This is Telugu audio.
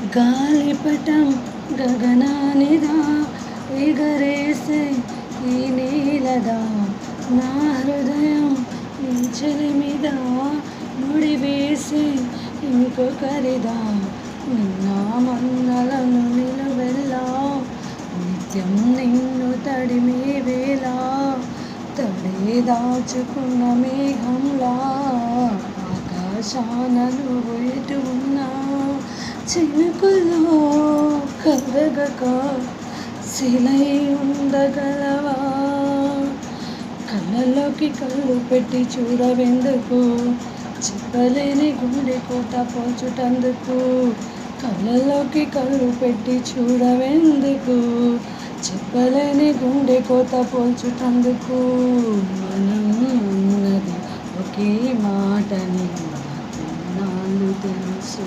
గాలిపటం గగనానిదా ఎగరేసే ఈ నేలదా నా హృదయం నీ చెలిమిదా ముడివేసే ఇంకొకరిదా నిన్న మన్నలను నిలువెల్లా నిత్యం నిన్ను తడిమే వేళ తడే దాచుకున్న మేఘంలా ఆకాశాన నువ్వు ఎటు ఉన్నా చినుకులో కరగక శిలై ఉండగలవా కళ్ళలోకి కళ్ళు పెట్టి చూడవెందుకు చెప్పలేని గుండె కోట పోల్చుటందుకు కళ్ళలోకి కళ్ళు పెట్టి చూడవెందుకు చెప్పలేని గుండె కోత పోల్చుటందుకు మనం అన్నది ఒకే మాటని నాళ్ళు తెలుసు.